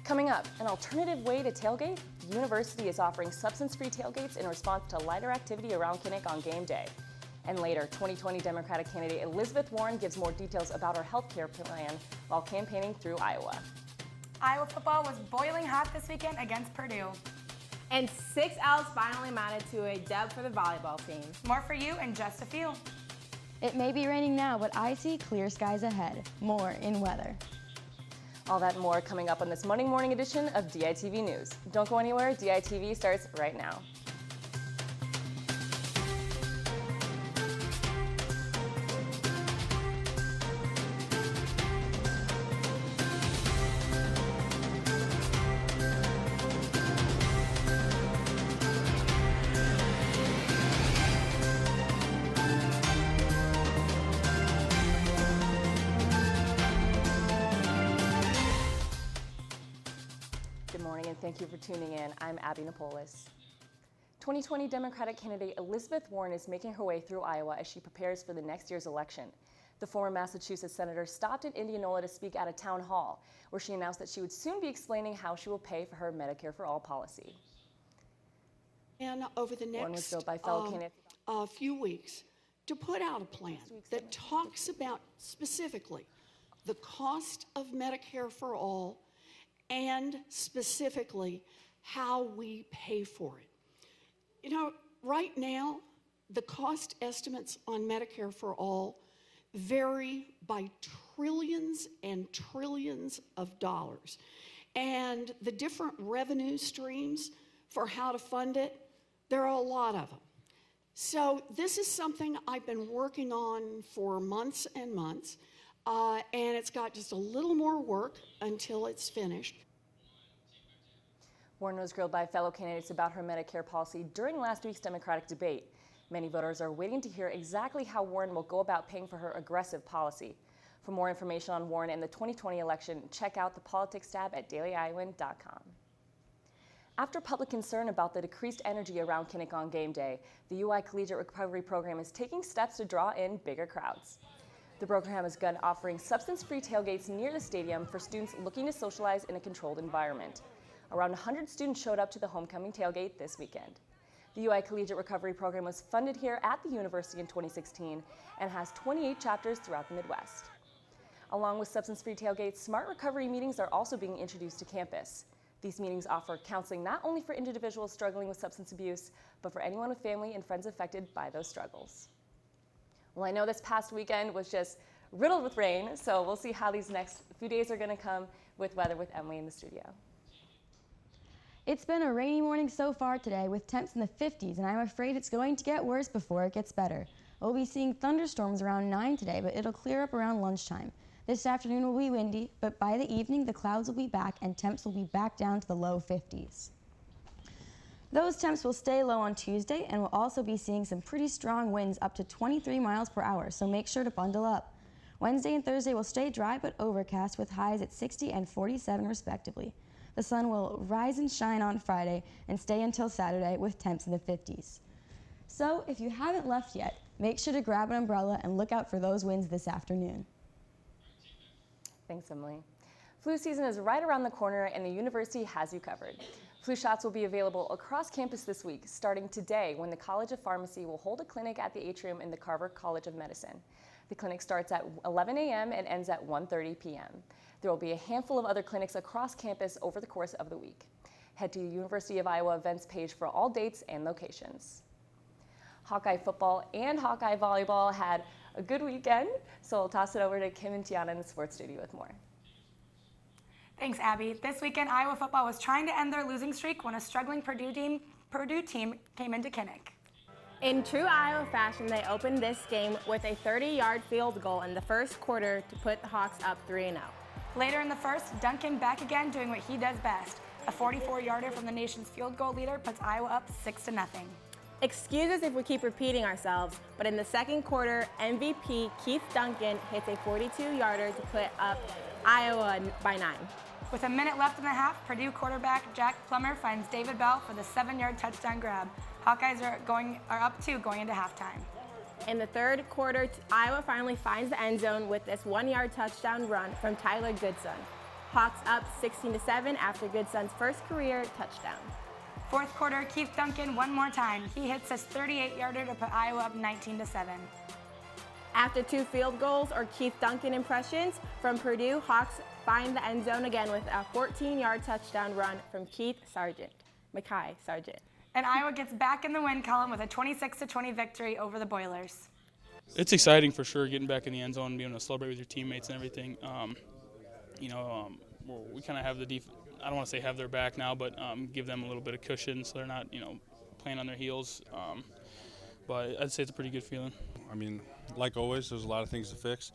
Coming up, an alternative way to tailgate? The university is offering substance-free tailgates in response to lighter activity around Kinnick on game day. And later, 2020 Democratic candidate Elizabeth Warren gives more details about her health care plan while campaigning through Iowa. Iowa football was boiling hot this weekend against Purdue. And 6 L's finally amounted to a dub for the volleyball team. More for you in just a few. It may be raining now, but I see clear skies ahead. More in weather. All that and more coming up on this Monday morning edition of DITV News. Don't go anywhere, DITV starts right now. Good morning and thank you for tuning in. I'm Abby Napolis. 2020 Democratic candidate Elizabeth Warren is making her way through Iowa as she prepares for the next year's election. The former Massachusetts senator stopped in Indianola to speak at a town hall, where she announced that she would soon be explaining how she will pay for her Medicare for All policy. And over the Warren was next billed by fellow candidates. few weeks to put out a plan that talks about specifically the cost of Medicare for All and specifically how we pay for it. You know, right now, the cost estimates on Medicare for All vary by trillions and trillions of dollars. And the different revenue streams for how to fund it, there are a lot of them. So this is something I've been working on for months and months. And it's got just a little more work until it's finished. Warren was grilled by fellow candidates about her Medicare policy during last week's Democratic debate. Many voters are waiting to hear exactly how Warren will go about paying for her aggressive policy. For more information on Warren and the 2020 election, check out the politics tab at dailyiowan.com. After public concern about the decreased energy around Kinnick on game day, the UI Collegiate Recovery Program is taking steps to draw in bigger crowds. The program has begun offering substance-free tailgates near the stadium for students looking to socialize in a controlled environment. Around 100 students showed up to the homecoming tailgate this weekend. The UI Collegiate Recovery Program was funded here at the university in 2016 and has 28 chapters throughout the Midwest. Along with substance-free tailgates, smart recovery meetings are also being introduced to campus. These meetings offer counseling not only for individuals struggling with substance abuse, but for anyone with family and friends affected by those struggles. Well, I know this past weekend was just riddled with rain, so we'll see how these next few days are going to come with weather with Emily in the studio. It's been a rainy morning so far today with temps in the 50s, and I'm afraid it's going to get worse before it gets better. We'll be seeing thunderstorms around 9 today, but it'll clear up around lunchtime. This afternoon will be windy, but by the evening the clouds will be back and temps will be back down to the low 50s. Those temps will stay low on Tuesday, and we'll also be seeing some pretty strong winds up to 23 miles per hour, so make sure to bundle up. Wednesday and Thursday will stay dry but overcast with highs at 60 and 47 respectively. The sun will rise and shine on Friday and stay until Saturday with temps in the 50s. So if you haven't left yet, make sure to grab an umbrella and look out for those winds this afternoon. Thanks, Emily. Flu season is right around the corner and the university has you covered. Flu shots will be available across campus this week, starting today when the College of Pharmacy will hold a clinic at the atrium in the Carver College of Medicine. The clinic starts at 11 a.m. and ends at 1:30 p.m. There will be a handful of other clinics across campus over the course of the week. Head to the University of Iowa events page for all dates and locations. Hawkeye football and Hawkeye volleyball had a good weekend, so I'll toss it over to Kim and Tiana in the sports studio with more. Thanks, Abby. This weekend, Iowa football was trying to end their losing streak when a struggling Purdue team came into Kinnick. In true Iowa fashion, they opened this game with a 30-yard field goal in the first quarter to put the Hawks up 3-0. Later in the first, Duncan back again doing what he does best. A 44-yarder from the nation's field goal leader puts Iowa up 6-0. Excuse us if we keep repeating ourselves, but in the second quarter, MVP Keith Duncan hits a 42-yarder to put up Iowa by 9. With a minute left in the half, Purdue quarterback Jack Plummer finds David Bell for the 7-yard touchdown grab. Hawkeyes are up 2 going into halftime. In the third quarter, Iowa finally finds the end zone with this 1-yard touchdown run from Tyler Goodson. Hawks up 16-7 after Goodson's first career touchdown. Fourth quarter, Keith Duncan one more time. He hits his 38-yarder to put Iowa up 19-7. After 2 field goals or Keith Duncan impressions from Purdue, Hawks find the end zone again with a 14-yard touchdown run from Mekhi Sargent. And Iowa gets back in the win column with a 26-20 victory over the Boilers. It's exciting for sure, getting back in the end zone and being able to celebrate with your teammates and everything. We kind of have the I don't want to say have their back now, but give them a little bit of cushion so they're not, playing on their heels. But I'd say it's a pretty good feeling. I mean, like always, there's a lot of things to fix.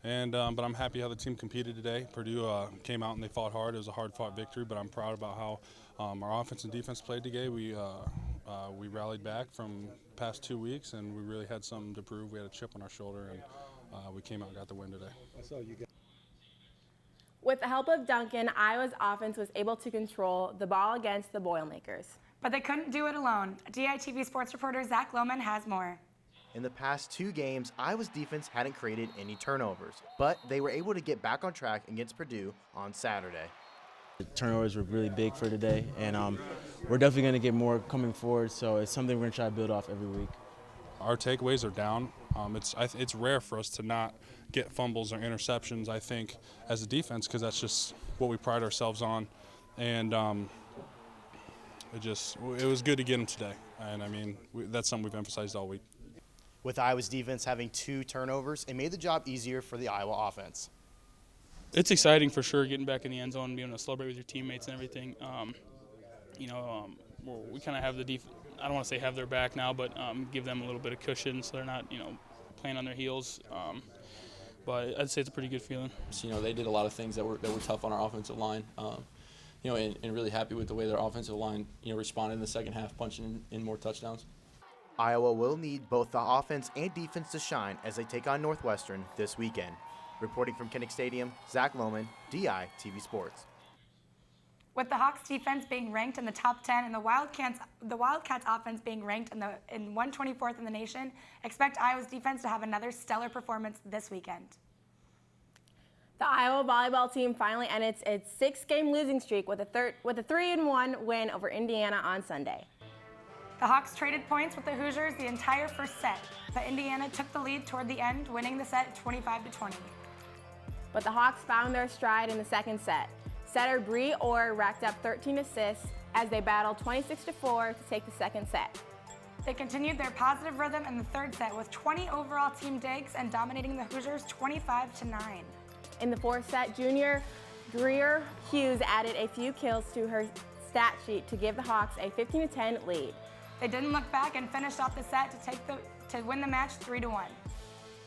But I'm happy how the team competed today. Purdue came out and they fought hard. It was a hard-fought victory, but I'm proud about how our offense and defense played today. We rallied back from the past 2 weeks, and we really had something to prove. We had a chip on our shoulder, and we came out and got the win today. With the help of Duncan, Iowa's offense was able to control the ball against the Boilermakers. But they couldn't do it alone. DITV sports reporter Zach Lohman has more. In the past 2 games, Iowa's defense hadn't created any turnovers, but they were able to get back on track against Purdue on Saturday. The turnovers were really big for today, and we're definitely going to get more coming forward, so it's something we're going to try to build off every week. Our takeaways are down. It's rare for us to not get fumbles or interceptions, I think, as a defense, because that's just what we pride ourselves on. And it was good to get them today. And, that's something we've emphasized all week. With Iowa's defense having 2 turnovers, it made the job easier for the Iowa offense. It's exciting for sure, getting back in the end zone and being able to celebrate with your teammates and everything. We kind of have the I don't want to say have their back now, but give them a little bit of cushion so they're not, playing on their heels. But I'd say it's a pretty good feeling. They did a lot of things that were tough on our offensive line. And really happy with the way their offensive line, responded in the second half, punching in more touchdowns. Iowa will need both the offense and defense to shine as they take on Northwestern this weekend. Reporting from Kinnick Stadium, Zach Lohman, DITV Sports. With the Hawks defense being ranked in the top 10 and the Wildcats offense being ranked in 124th in the nation, expect Iowa's defense to have another stellar performance this weekend. The Iowa volleyball team finally ended its 6-game losing streak with a 3-1 win over Indiana on Sunday. The Hawks traded points with the Hoosiers the entire first set, but Indiana took the lead toward the end, winning the set 25-20. But the Hawks found their stride in the second set. Setter Bree Orr racked up 13 assists as they battled 26-4 to take the second set. They continued their positive rhythm in the third set with 20 overall team digs and dominating the Hoosiers 25-9. In the fourth set, junior Greer Hughes added a few kills to her stat sheet to give the Hawks a 15-10 lead. They didn't look back and finished off the set to win the match 3-1.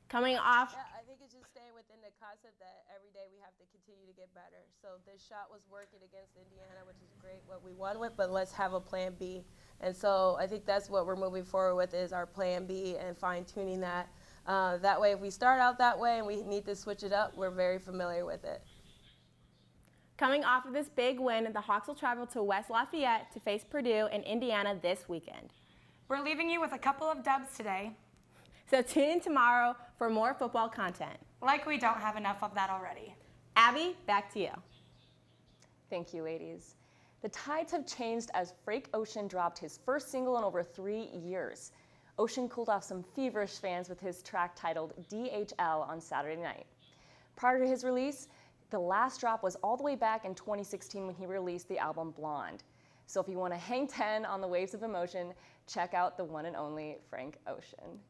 Coming off. I think it's just staying within the concept that every day we have to continue to get better. So this shot was working against Indiana, which is great, what we won with, but let's have a plan B. And so I think that's what we're moving forward with is our plan B and fine-tuning that. That way, if we start out that way and we need to switch it up, we're very familiar with it. Coming off of this big win, the Hawks will travel to West Lafayette to face Purdue and Indiana this weekend. We're leaving you with a couple of dubs today. So tune in tomorrow for more football content. Like we don't have enough of that already. Abby, back to you. Thank you, ladies. The tides have changed as Frank Ocean dropped his first single in over 3 years. Ocean cooled off some feverish fans with his track titled DHL on Saturday night. Prior to his release, the last drop was all the way back in 2016 when he released the album Blonde. So if you want to hang 10 on the waves of emotion, check out the one and only Frank Ocean.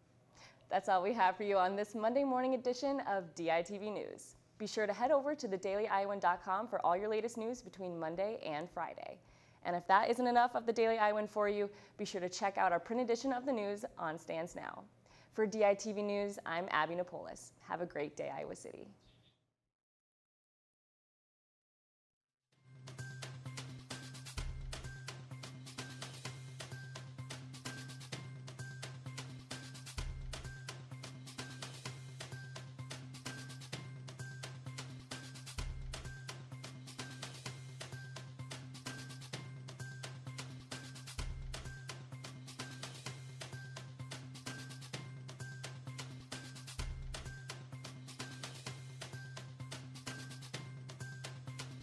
That's all we have for you on this Monday morning edition of DITV News. Be sure to head over to thedailyiowan.com for all your latest news between Monday and Friday. And if that isn't enough of the Daily Iowan for you, be sure to check out our print edition of the news on stands now. For DITV News, I'm Abby Napolis. Have a great day, Iowa City.